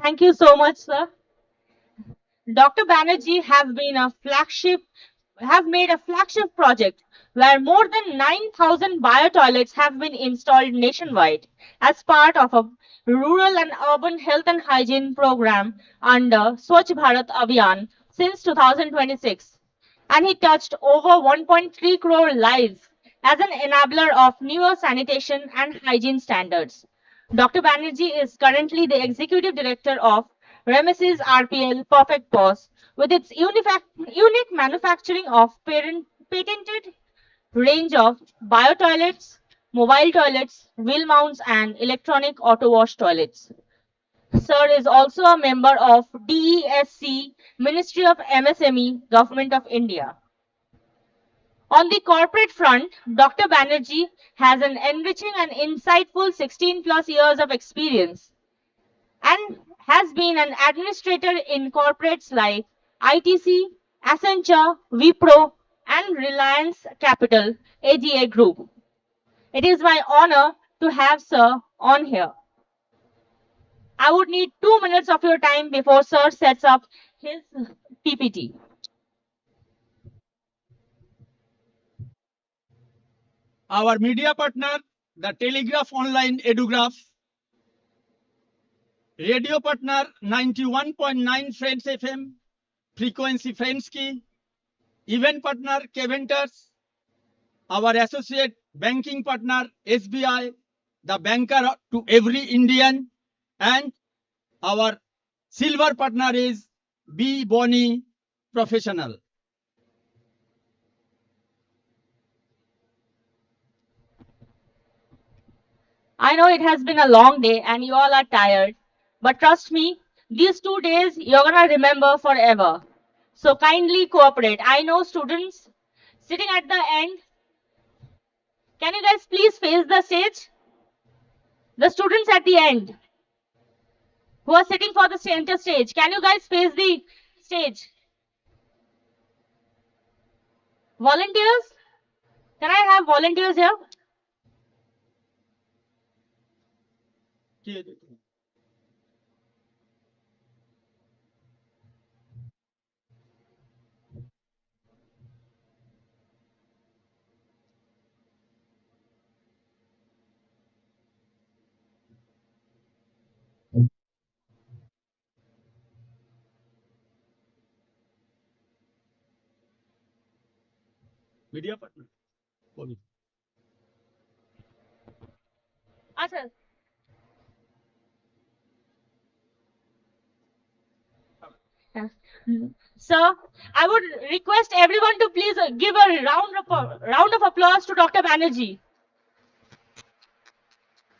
Thank you so much, sir. Dr. Banerjee have made a flagship project where more than 9,000 bio toilets have been installed nationwide as part of a rural and urban health and hygiene program under Swachh Bharat Abhiyan since 2026. And he touched over 1.3 crore lives as an enabler of newer sanitation and hygiene standards. Dr. Banerjee is currently the executive director of Remesis RPL Perfect POS with its unique manufacturing of patented range of bio toilets, mobile toilets, wheel mounts, and electronic auto wash toilets. Sir is also a member of DESC, Ministry of MSME, Government of India. On the corporate front, Dr. Banerjee has an enriching and insightful 16 plus years of experience and has been an administrator in corporates like ITC, Accenture, Wipro, and Reliance Capital AGA Group. It is my honor to have Sir on here. I would need 2 minutes of your time before Sir sets up his PPT. Our media partner, the Telegraph Online Edugraph, radio partner 91.9 Friends FM, frequency Friends Key, event partner Keventers, our associate banking partner SBI, the banker to every Indian, and our silver partner is B Boni Professional. I know it has been a long day and you all are tired, but trust me, these 2 days you're gonna remember forever. So kindly cooperate. I know students sitting at the end. Can you guys please face the stage? The students at the end who are sitting for the center stage, can you guys face the stage? Volunteers? Can I have volunteers here? Media partner. Achha. Yes. Sir, I would request everyone to please give a round of applause to Dr. Banerjee.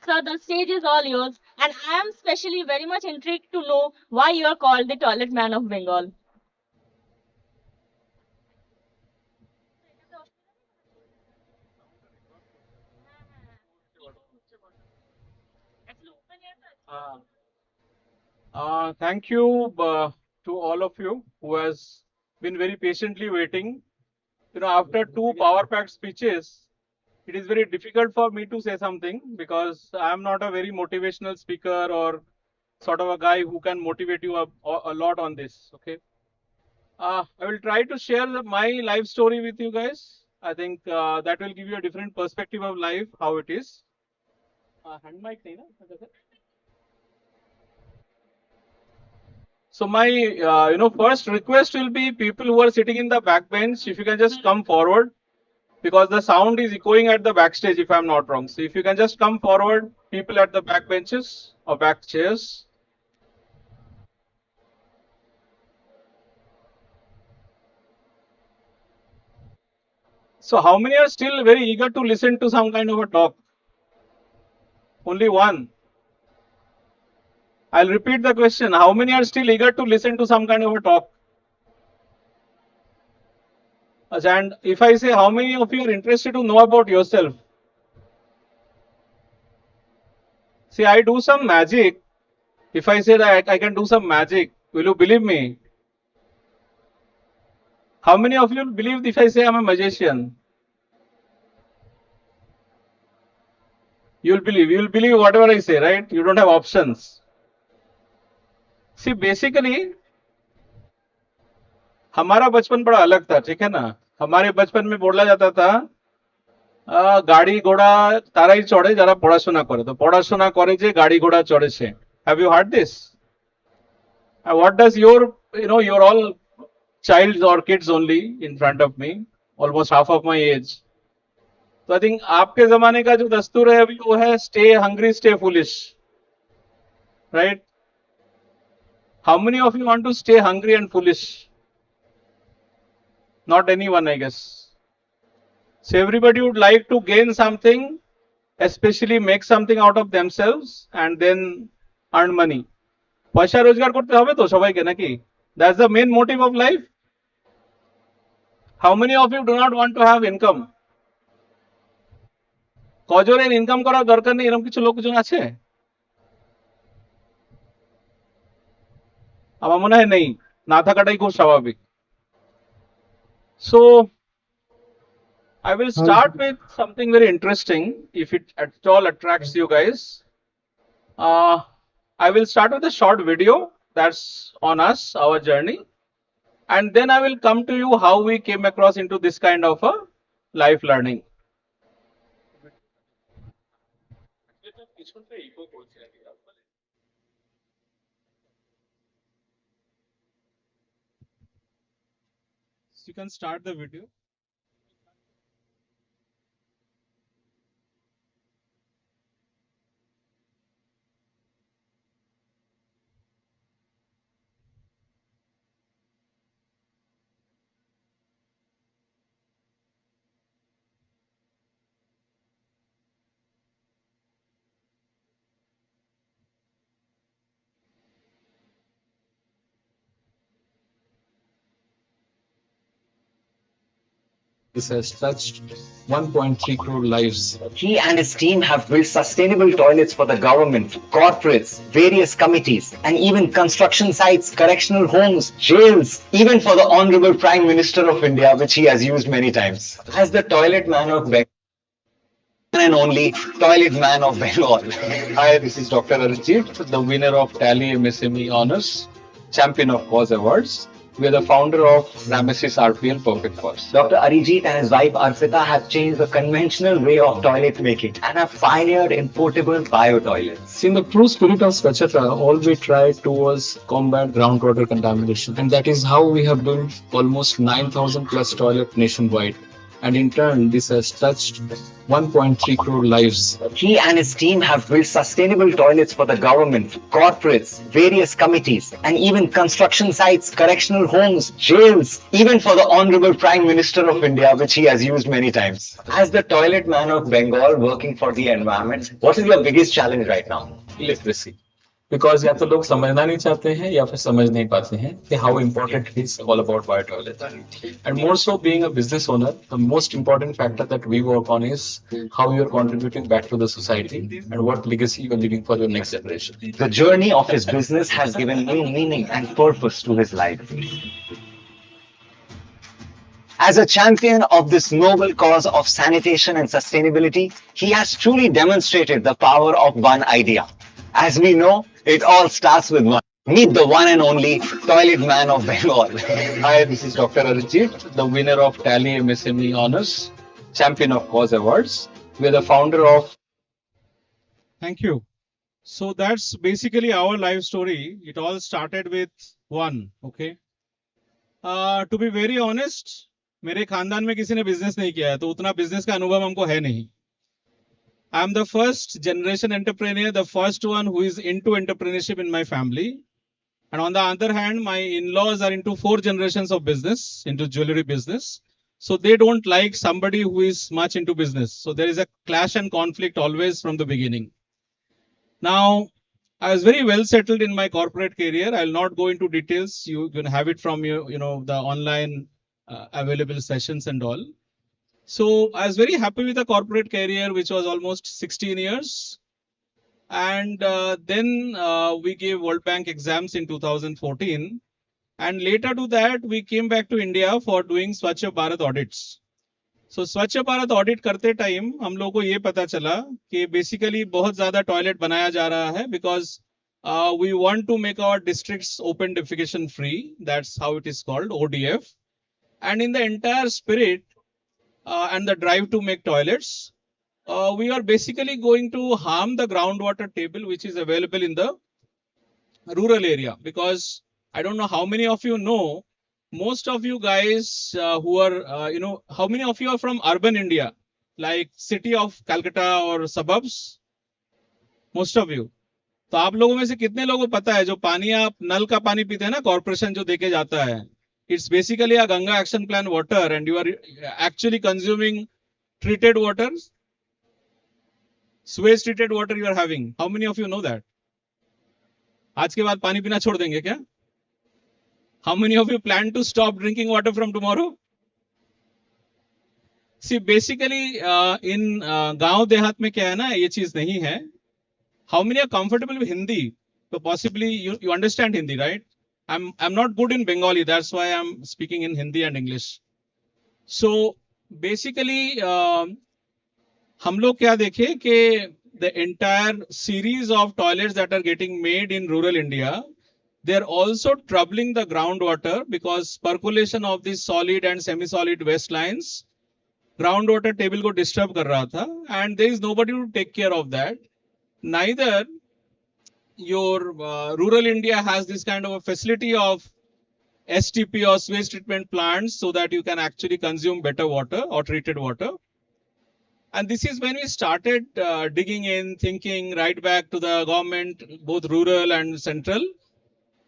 Sir, the stage is all yours, and I am specially very much intrigued to know why you are called the Toilet Man of Bengal. Thank you to all of you who has been very patiently waiting. After two power-packed speeches, it is very difficult for me to say something because I am not a very motivational speaker or sort of a guy who can motivate you a lot on this. Okay. I will try to share my life story with you guys. I think that will give you a different perspective of life, how it is. Hand mic nahi na? So my, first request will be people who are sitting in the back bench, if you can just come forward because the sound is echoing at the backstage if I'm not wrong. So if you can just come forward, people at the back benches or back chairs. So how many are still very eager to listen to some kind of a talk? Only one. I'll repeat the question. How many are still eager to listen to some kind of a talk? And if I say how many of you are interested to know about yourself? See, I do some magic. If I say that I can do some magic, will you believe me? How many of you believe if I say I'm a magician? You'll believe. You'll believe whatever I say, right? You don't have options. See, basically, हमारा बचपन बड़ा अलग था, ठीक है ना? हमारे बचपन में बोला जाता था गाड़ी घोड़ा ताराई चढ़े যারা পড়াশোনা করে তো পড়াশোনা করে যে গাড়ি ঘোড়া চড়েছে have you heard this what does you're all child or kids only in front of me almost half of my age तो आई थिंक आपके जमाने का जो दस्तूर है अभी वो है stay hungry stay foolish right how many of you want to stay hungry and foolish not anyone I guess so everybody would like to gain something especially make something out of themselves and then earn money পয়সা রোজগার করতে হবে তো সবাইকে নাকি that's the main motive of life how many of you do not want to have income কজনের income করার দরকার নেই এরকম কিছু লোকজন আছে আমার মনে হয় নেই না থাকাটাই খুব স্বাভাবিক so I will start with something very interesting if it at all attracts you guys I will start with a short video that's on us our journey and then I will come to you how we came across into this kind of a life learning so you can start the video This has touched 1.3 crore lives. He and his team have built sustainable toilets for the government, corporates, various committees, and even construction sites, correctional homes, jails, even for the Honorable Prime Minister of India, which he has used many times. As the toilet man of Bengal, and only toilet man of Bengal. Hi, this is Dr. Arijit, the winner of Tally MSME Honors, Champion of Cause Awards. We are the founder of Ramesis RPL Perfect Cause. Dr. Arijit and his wife Arpita have changed the conventional way of toilet making and have pioneered in portable bio toilets. In the true spirit of Swachhata, all we try to was combat groundwater contamination, and that is how we have built almost 9,000 plus toilets nationwide. And in turn, this has touched 1.3 crore lives. He and his team have built sustainable toilets for the government, corporates, various committees, and even construction sites, correctional homes, jails, even for the Honorable Prime Minister of India, which he has used many times. As the toilet man of Bengal working for the environment, what is your biggest challenge right now? Illiteracy. Because या तो लोग समझना नहीं चाहते हैं या फिर समझ नहीं पाते हैं कि how important it is all about bio toilet and more so being a business owner the most important factor that we work on is how you are contributing back to the society and what legacy you are leaving for your next generation. The journey of his business has given new meaning and purpose to his life. As a champion of this noble cause of sanitation and sustainability, he has truly demonstrated the power of one idea. As we know, it all starts with one. Meet the one and only toilet man of Bengal. Hi, this is Dr. Arijit, the winner of Tally MSME Honors, champion of Cause Awards. We are the founder of. Thank you. So that's basically our life story. It all started with one. Okay. To be very honest, मेरे खानदान में किसी ने business नहीं किया है, तो उतना बिजनेस का अनुभव हमको है नहीं. I am the first generation entrepreneur, the first one who is into entrepreneurship in my family. And on the other hand, my in-laws are into 4 generations of business, into jewelry business. So they don't like somebody who is much into business. So there is a clash and conflict always from the beginning. Now, I was very well settled in my corporate career. I'll not go into details. You can have it from the online available sessions and all. So I was very happy with the corporate career, which was almost 16 years. And then we gave World Bank exams in 2014. And later to that, we came back to India for doing Swachh Bharat audits. So Swachh Bharat audit करते time हम लोगों को ये पता चला कि basically बहुत ज़्यादा टॉयलेट बनाया जा रहा है because we want to make our districts open defecation free. That's how it is called, ODF. And in the entire spirit and the drive to make toilets, we are basically going to harm the groundwater table which is available in the rural area, because I don't know how many of you know, most of you guys who are, how many of you are from urban India, like city of Calcutta or suburbs? Most of you. तो आप लोगों में से कितने लोगों को पता है जो पानी आप नल का पानी पीते हैं ना, कॉर्पोरेशन जो देके जाता है, it's basically a Ganga Action Plan water and you are actually consuming treated water, sewage treated water you are having. How many of you know that? आज के बाद पानी पीना छोड़ देंगे क्या? How many of you plan to stop drinking water from tomorrow? See, basically in गांव देहात में क्या है ना, ये चीज नहीं है. How many are comfortable with Hindi? So possibly you understand Hindi, right? I'm not good in Bengali, that's why I'm speaking in Hindi and English. So basically हम लोग क्या देखे कि the entire series of toilets that are getting made in rural India, they're also troubling the groundwater because percolation of these solid and semi-solid waste lines, groundwater table को disturb कर रहा था, and there is nobody to take care of that. Neither your rural India has this kind of a facility of STP or sewage treatment plants so that you can actually consume better water or treated water. And this is when we started digging in, thinking right back to the government, both rural and central.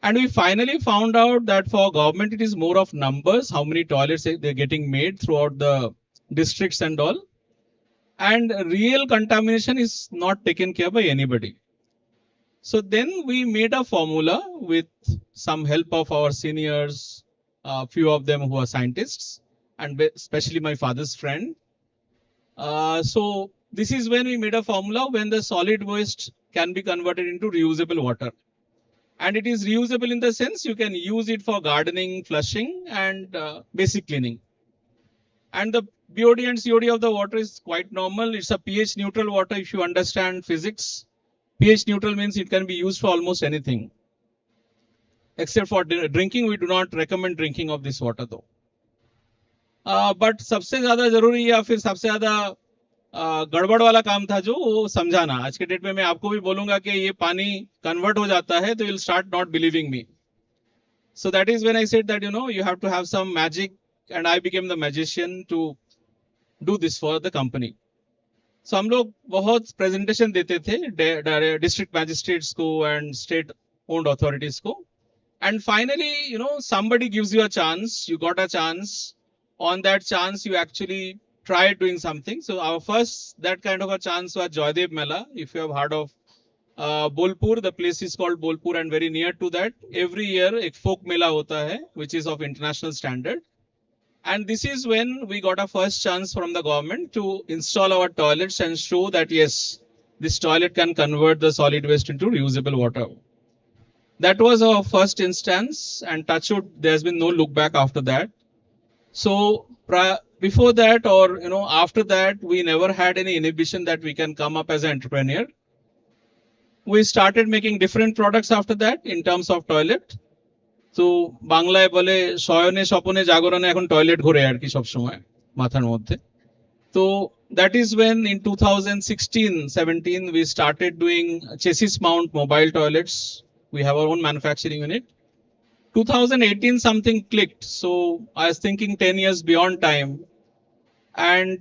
And we finally found out that for government, it is more of numbers, how many toilets they're getting made throughout the districts and all. And real contamination is not taken care by anybody. So then we made a formula with some help of our seniors, a few of them who are scientists, and especially my father's friend. So this is when we made a formula when the solid waste can be converted into reusable water. And it is reusable in the sense you can use it for gardening, flushing, and basic cleaning. And the BOD and COD of the water is quite normal. It's a pH neutral water if you understand physics. pH neutral means it can be used for almost anything. Except for drinking, we do not recommend drinking of this water though. But सबसे ज़्यादा ज़रूरी या फिर सबसे ज़्यादा गड़बड़ वाला काम था जो वो समझाना. आज के डेट में मैं आपको भी बोलूँगा कि ये पानी कन्वर्ट हो जाता है तो you'll start not believing me. So that is when I said that you have to have some magic, and I became the magician to do this for the company. So हम लोग बहुत presentation देते थे district magistrates को and state owned authorities को, and finally somebody gives you a chance, you got a chance. On that chance you actually try doing something. So our first that kind of a chance was Joydev Mela, if you have heard of Bolpur, the place is called Bolpur, and very near to that, every year एक folk mela hota hai, which is of international standard. And this is when we got a first chance from the government to install our toilets and show that yes, this toilet can convert the solid waste into reusable water. That was our first instance, and touch wood, there's been no look back after that. So before that, or after that, we never had any inhibition that we can come up as an entrepreneur. We started making different products after that in terms of toilet. তো বাংলায় বলে শয়নে স্বপনে জাগরণে এখন toilet ঘোরে আর কি সব সময় মাথার মধ্যে। তো that is when in 2016-17 we started doing chassis mount mobile toilets. We have our own manufacturing unit. 2018 something clicked, so I was thinking 10 years beyond time, and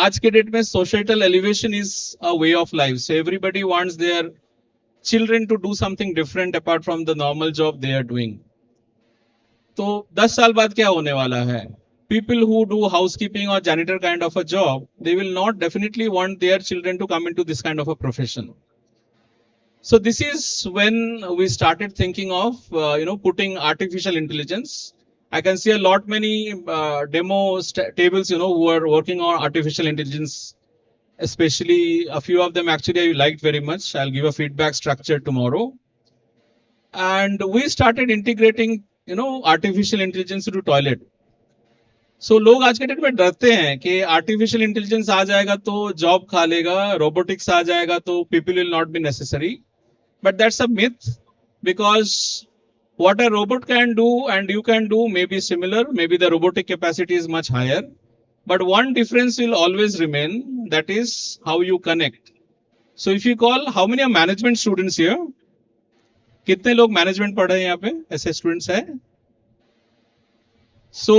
आज के डेट में societal elevation is a way of life, so everybody wants their children to do something different apart from the normal job they are doing. तो 10 साल बाद क्या होने वाला है? People who do housekeeping or janitor kind of a job, they will not definitely want their children to come into this kind of a profession. So this is when we started thinking of putting artificial intelligence. I can see a lot many demo tables who are working on artificial intelligence, especially a few of them actually I liked very much. I'll give a feedback structure tomorrow. And we started integrating artificial intelligence into toilet. So लोग आज के date में डरते हैं कि artificial intelligence आ जाएगा तो job खा लेगा, robotics आ जाएगा तो people will not be necessary. But that's a myth, because what a robot can do and you can do may be similar, maybe the robotic capacity is much higher, but one difference will always remain, that is how you connect. So if you call, how many are management students here? कितने लोग management पढ़ रहे हैं यहाँ पे? ऐसे students हैं? So